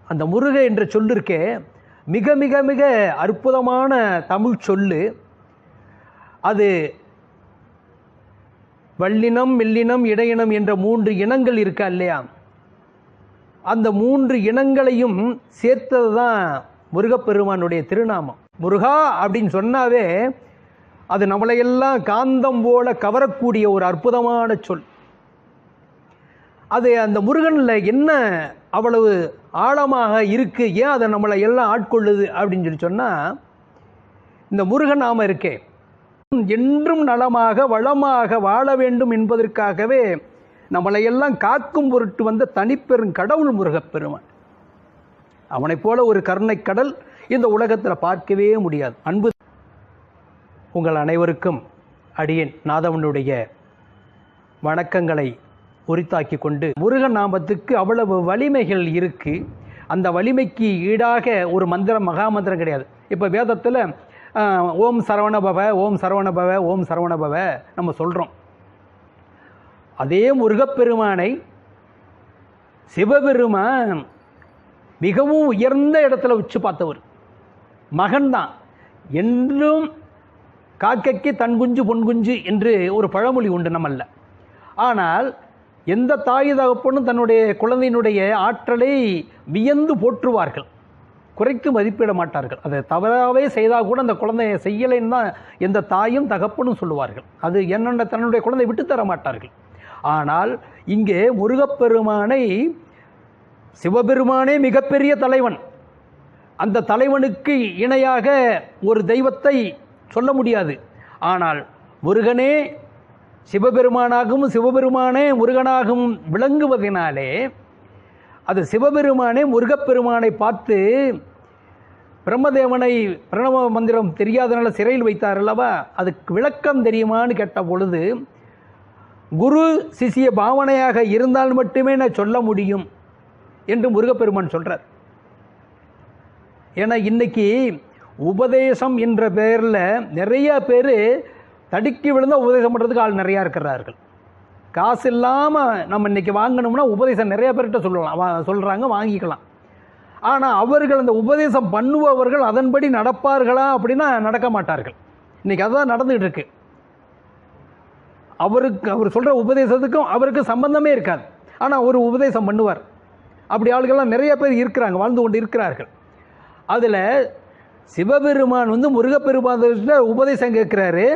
அந்த முருக என்ற சொல்லிருக்கே மிக மிக மிக அற்புதமான தமிழ் சொல்லு. அது வல்லினம், மெல்லினம், இடையினம் என்ற 3 இனங்கள் இருக்கா இல்லையா? அந்த 3 இனங்களையும் சேர்த்தது தான் முருகப்பெருமானுடைய திருநாமம். முருகா அப்படின்னு சொன்னாவே அது நம்மளையெல்லாம் காந்தம் போல கவரக்கூடிய ஒரு அற்புதமான சொல். அது அந்த முருகனில் என்ன அவ்வளவு ஆழமாக இருக்குது, ஏன் அதை நம்மளை எல்லாம் ஆட்கொள்ளுது அப்படின்னு சொன்னால், இந்த முருகன் நாம இருக்கே என்றும் நலமாக வளமாக வாழ வேண்டும் என்பதற்காகவே நம்மளை எல்லாம் காக்கும் பொருட்டு வந்த தனிப்பெரும் கடவுள் முருகப்பெருமான். அவனை போல ஒரு கருணை கடல் இந்த உலகத்தில் பார்க்கவே முடியாது. அன்பு உங்கள் அனைவருக்கும் அடியேன் நாதவனுடைய வணக்கங்களை உரித்தாக்கி கொண்டு, முருகன் நாமத்துக்கு அவ்வளவு வலிமைகள் இருக்குது. அந்த வலிமைக்கு ஈடாக ஒரு மந்திரம், மகா மந்திரம் கிடையாது. இப்போ வேதத்தில் ஓம் சரவணபவ, ஓம் சரவணபவ, ஓம் சரவணபவ நம்ம சொல்கிறோம். அதே முருகப்பெருமானை சிவபெருமான் மிகவும் உயர்ந்த இடத்துல வச்சு பார்த்தவர். மகன்தான். என்றும் காக்கைக்கு தன் குஞ்சு பொன் குஞ்சு என்று ஒரு பழமொழி உண்டு நம்மல்ல. ஆனால் எந்த தாய் தகப்பனும் தன்னுடைய குழந்தையினுடைய ஆற்றலை வியந்து போற்றுவார்கள், குறைத்து மதிப்பிட மாட்டார்கள். அதை தவறாகவே செய்தால் கூட அந்த குழந்தைய செய்யலைன்னு தான் எந்த தாயும் தகப்பனும் சொல்லுவார்கள். அது என்னென்ன தன்னுடைய குழந்தை விட்டு தர மாட்டார்கள். ஆனால் இங்கே முருகப்பெருமானை சிவபெருமானே மிகப்பெரிய தலைவன். அந்த தலைவனுக்கு இணையாக ஒரு தெய்வத்தை சொல்ல முடியாது. ஆனால் முருகனே சிவபெருமானாகவும் சிவபெருமானே முருகனாகவும் விளங்குவதனாலே அது சிவபெருமானே முருகப்பெருமானை பார்த்து பிரம்மதேவனை பிரணவ மந்திரம் தெரியாதனால சிறையில் வைத்தார் அல்லவா, அதுக்கு விளக்கம் தெரியுமான்னு கேட்ட பொழுது, குரு சிசிய பாவனையாக இருந்தால் மட்டுமே நான் சொல்ல முடியும் என்று முருகப்பெருமான் சொல்கிறார். ஏன்னா இன்னைக்கு உபதேசம் என்ற பெயரில் நிறைய பேர் தடுக்கி விழுந்த உபதேசம் பண்ணுறதுக்கு ஆள் நிறையா இருக்கிறார்கள். காசு இல்லாமல் நம்ம இன்றைக்கி வாங்கணும்னா உபதேசம் நிறைய பேர்கிட்ட சொல்கிறாங்க, வாங்கிக்கலாம். ஆனால் அவர்கள் அந்த உபதேசம் பண்ணுபவர்கள் அதன்படி நடப்பார்களா அப்படின்னா நடக்க மாட்டார்கள். இன்றைக்கி அதுதான் நடந்துகிட்டு இருக்கு. அவர் சொல்கிற உபதேசத்துக்கும் அவருக்கு சம்பந்தமே இருக்காது. ஆனால் ஒரு உபதேசம் பண்ணுவார். அப்படி ஆளுகள்லாம் நிறைய பேர் இருக்கிறாங்க, வாழ்ந்து கொண்டு இருக்கிறார்கள். அதில் சிவபெருமான் முருகப்பெருமான் உபதேசம் கேட்குறாரு.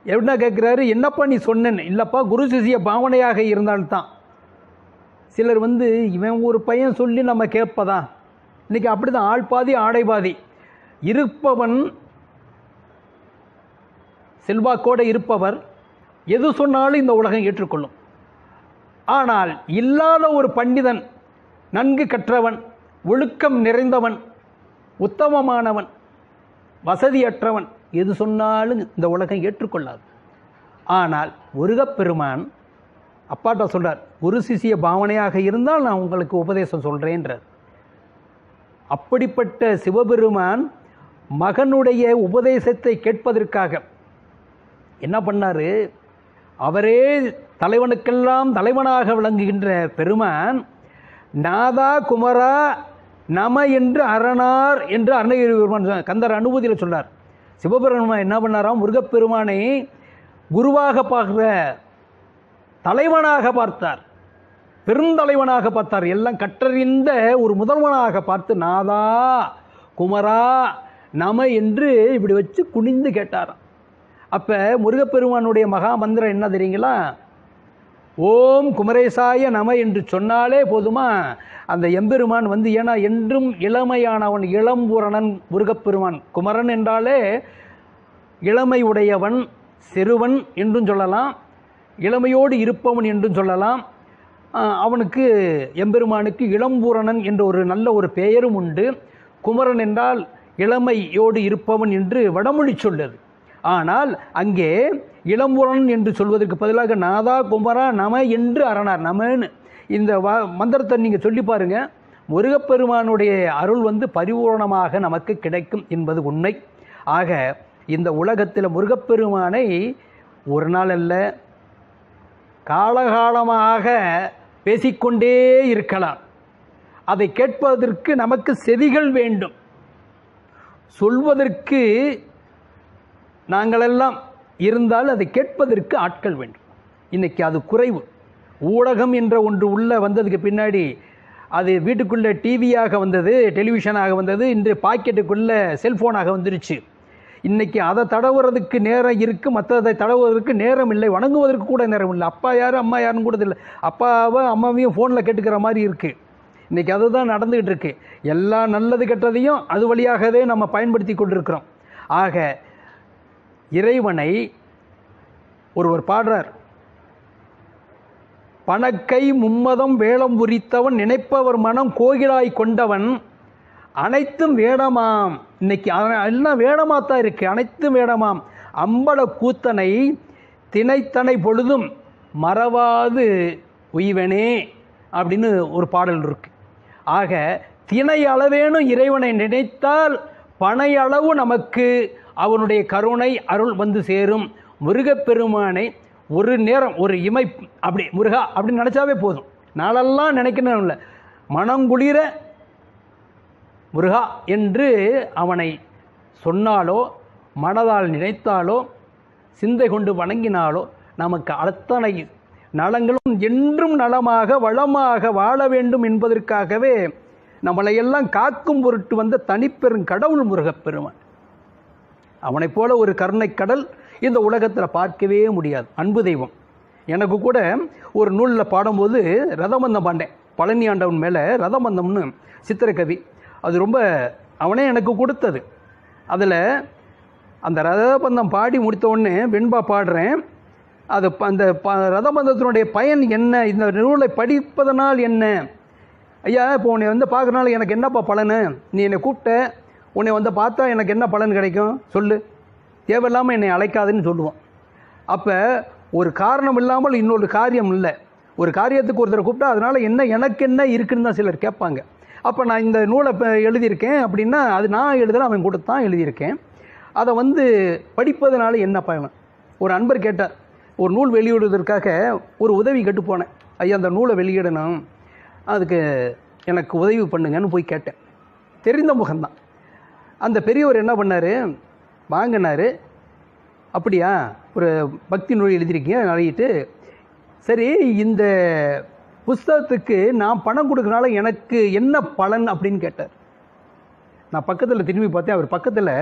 என்ன கேட்குறாரு? என்னப்பா நீ சொன்னேன்னு. இல்லைப்பா, குரு சிசிய பாவனையாக இருந்தால்தான். சிலர் இவன் ஒரு பையன் சொல்லி நம்ம கேட்பதா? இன்றைக்கி அப்படி தான், ஆள் பாதி ஆடை பாதி. இருப்பவன் செல்வாக்கோடு இருப்பவர் எது சொன்னாலும் இந்த உலகம் ஏற்றுக்கொள்ளும். ஆனால் இல்லாத ஒரு பண்டிதன், நன்கு கற்றவன், ஒழுக்கம் நிறைந்தவன், உத்தமமானவன், வசதியற்றவன், எது சொன்னாலும் இந்த உலகம் ஏற்றுக்கொள்ளாது. ஆனால் முருகப்பெருமான் அப்பாட்ட சொல்கிறார், குரு சிசிய பாவனையாக இருந்தால் நான் உங்களுக்கு உபதேசம் சொல்கிறேன்றார். அப்படிப்பட்ட சிவபெருமான் மகனுடைய உபதேசத்தை கேட்பதற்காக என்ன பண்ணார்? அவரே தலைவனுக்கெல்லாம் தலைவனாக விளங்குகின்ற பெருமான் நாதா குமரா நம என்று அரணார் என்று அருணகிரி பெருமான் கந்தர் அனுபூதியில் சொல்றார். சிவபெருமான் என்ன பண்ணாராம்? முருகப்பெருமானை குருவாக பார்க்கிற தலைவனாக பார்த்தார், பெருந்தலைவனாக பார்த்தார். எல்லாம் கற்றறிந்த ஒரு முதல்வனாக பார்த்து நாதா குமரா நம என்று இப்படி வச்சு குனிந்து கேட்டாராம். அப்போ முருகப்பெருமானுடைய மகா மந்திரம் என்ன தெரியுங்களா? ஓம் குமரேசாய நம என்று சொன்னாலே போதுமா, அந்த எம்பெருமான் ஏன்னா என்றும் இளமையானவன், இளம்பூரணன் முருகப்பெருமான். குமரன் என்றாலே இளமை உடையவன், சிறுவன் என்றும் சொல்லலாம், இளமையோடு இருப்பவன் என்றும் சொல்லலாம். அவனுக்கு எம்பெருமானுக்கு இளம்பூரணன் என்ற ஒரு நல்ல ஒரு பெயரும் உண்டு. குமரன் என்றால் இளமையோடு இருப்பவன் என்று வடமொழி சொல்லுது. ஆனால் அங்கே இளம்பூரணன் என்று சொல்வதற்கு பதிலாக நாதா குமரா நம என்று அரணார். நமன்னு இந்த மந்திரத்தை நீங்கள் சொல்லி பாருங்கள். முருகப்பெருமானுடைய அருள் பரிபூர்ணமாக நமக்கு கிடைக்கும் என்பது உண்மை. ஆக இந்த உலகத்தில் முருகப்பெருமானை ஒரு நாள் அல்ல, காலகாலமாக பேசிக்கொண்டே இருக்கலாம். அதை கேட்பதற்கு நமக்கு செவிகள் வேண்டும், சொல்வதற்கு நாங்களெல்லாம் இருந்தால் அதை கேட்பதற்கு ஆட்கள் வேண்டும். இன்றைக்கி அது குறைவு. ஊடகம் என்ற ஒன்று உள்ளே வந்ததுக்கு பின்னாடி அது வீட்டுக்குள்ளே டிவியாக வந்தது, டெலிவிஷனாக வந்தது, இன்று பாக்கெட்டுக்குள்ளே செல்ஃபோனாக வந்துருச்சு. இன்றைக்கி அதை தடவுறதுக்கு நேரம் இருக்குது, மற்றதை தடவுவதற்கு நேரம் இல்லை, வணங்குவதற்கு கூட நேரம் இல்லை. அப்பா யார் அம்மா யாருன்னு கூட இல்லை, அப்பாவை அம்மாவையும் ஃபோனில் கேட்டுக்கிற மாதிரி இருக்குது. இன்றைக்கி அதுதான் நடந்துக்கிட்டு இருக்கு. எல்லா நல்லது கெட்டதையும் அது வழியாகவே நம்ம பயன்படுத்தி கொண்டிருக்கிறோம். ஆக இறைவனை ஒருவர் பாடுறார், பணக்கை மும்மதம் வேளம் உரித்தவன் நினைப்பவர் மனம் கோகிலாய் கொண்டவன் அனைத்தும் வேடமாம். இன்னைக்கு எல்லாம் வேடமாகத்தான் இருக்கு, அனைத்தும் வேடமாம். அம்பல கூத்தனை திணைத்தனை பொழுதும் மறவாது உய்வனே அப்படின்னு ஒரு பாடல் இருக்கு. ஆக திணை அளவேனும் இறைவனை நினைத்தால் பனை அளவு நமக்கு அவனுடைய கருணை அருள் வந்து சேரும். முருகப்பெருமானை ஒரு நேரம் ஒரு இமை அப்படி முருகா அப்படின்னு நினச்சாவே போதும். நாளெல்லாம் நினைக்கணும் இல்லை, மனங்குளிர முருகா என்று அவனை சொன்னாலோ மனதால் நினைத்தாலோ சிந்தை கொண்டு வணங்கினாலோ நமக்கு அத்தனை நலங்களும் என்றும் நலமாக வளமாக வாழ வேண்டும் என்பதற்காகவே நம்மளை எல்லாம் காக்கும் பொருட்டு வந்த தனிப்பெரும் கடவுள் முருகப்பெருமான். அவனைப் போல ஒரு கருணை கடல் இந்த உலகத்தில் பார்க்கவே முடியாது. அன்பு தெய்வம். எனக்கு கூட ஒரு நூலில் பாடும்போது ரதபந்தம் பாண்டேன், பழனி ஆண்டவன் மேலே ரதபந்தம்னு சித்திரக்கவி. அது ரொம்ப அவனே எனக்கு கொடுத்தது. அதில் அந்த ரதபந்தம் பாடி முடித்த உடனே வெண்பா பாடுறேன். அது அந்த ரதபந்தத்தினுடைய பயன் என்ன, இந்த நூலை படிப்பதனால் என்ன, ஐயா இப்போ உன்னை வந்து பார்க்குறனால எனக்கு என்னப்பா பலனு, நீ என்னை கூப்பிட்ட, உன்னை வந்து பார்த்தா எனக்கு என்ன பலன் கிடைக்கும் சொல்லு, தேவையில்லாமல் என்னை அழைக்காதுன்னு சொல்லுவோம். அப்போ ஒரு காரணம் இல்லாமல் இன்னொரு காரியம் இல்லை. ஒரு காரியத்துக்கு ஒருத்தரை கூப்பிட்டா அதனால் என்ன எனக்கு என்ன இருக்குன்னு தான் சிலர் கேட்பாங்க. அப்போ நான் இந்த நூலை எழுதியிருக்கேன் அப்படின்னா அது நான் எழுதலை, அவன் கூட தான் எழுதியிருக்கேன். அதை வந்து படிப்பதனால என்ன பயன். ஒரு அன்பர் கேட்டார், ஒரு நூல் வெளியிடுவதற்காக ஒரு உதவி கேட்டு போனேன், ஐயா அந்த நூலை வெளியிடணும், அதுக்கு எனக்கு உதவி பண்ணுங்கன்னு போய் கேட்டேன். தெரிந்த முகம்தான். அந்த பெரியவர் என்ன பண்ணார், வாங்கினார். அப்படியா ஒரு பக்தி நூல் எழுதியிருக்கீங்க நிறையிட்டு, சரி இந்த புஸ்தகத்துக்கு நான் பணம் கொடுக்கறனால எனக்கு என்ன பலன் அப்படின்னு கேட்டார். நான் பக்கத்தில் திரும்பி பார்த்தேன், அவர் பக்கத்தில்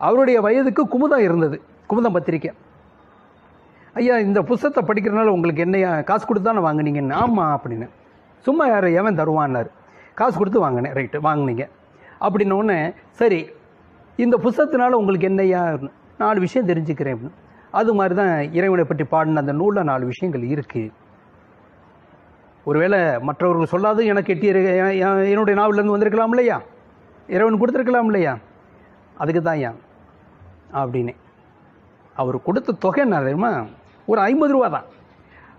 அவருடைய வயதுக்கு குமுதம் இருந்தது, குமுதம் பத்திரிக்கை. ஐயா இந்த புஸ்தகத்தை படிக்கிறனால உங்களுக்கு என்னையா காசு கொடுத்து தானே வாங்கினீங்கன்னு. ஆமாம் அப்படின்னு. சும்மா யார் எவன் தருவான்னார். காசு கொடுத்து வாங்கினேன். ரைட்டு வாங்கினீங்க அப்படின்னோடனே சரி இந்த புஸ்தகத்தினால உங்களுக்கு என்னையா 4 விஷயம் தெரிஞ்சுக்கிறேன் அப்படின்னு. அது மாதிரி தான் இறைவனை பற்றி பாடின அந்த நூலில் 4 விஷயங்கள் இருக்குது. ஒருவேளை மற்றவர்கள் சொல்லாது எனக்கு எட்டி என்னுடைய நாவலேருந்து வந்திருக்கலாம் இல்லையா, இறைவன் கொடுத்துருக்கலாம் இல்லையா, அதுக்கு தான் ஏன் அப்படின்னு. அவர் கொடுத்த தொகை என்ன தெரியுமா, ஒரு 50 ரூபா தான்.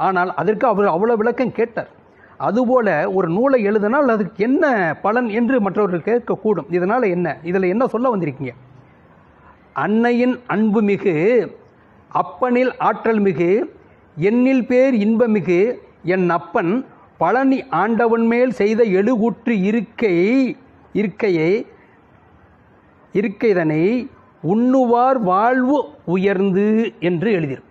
ஆனால் அதற்கு அவர் அவ்வளோ விளக்கம் கேட்டார். அதுபோல் ஒரு நூலை எழுதினால் அதுக்கு என்ன பலன் என்று மற்றவர்கள் கேட்கக்கூடும். இதனால் என்ன, இதில் என்ன சொல்ல வந்திருக்கீங்க, அன்னையின் அன்பு மிகு, அப்பனில் ஆற்றல் மிகு, எண்ணில் பேர் இன்பமிகு என் அப்பன் பழனி ஆண்டவன் மேல் செய்த எழுகூற்று இருக்கைதனை உண்ணுவார் வாழ்வு உயர்ந்து என்று எழுதியிருக்கும்.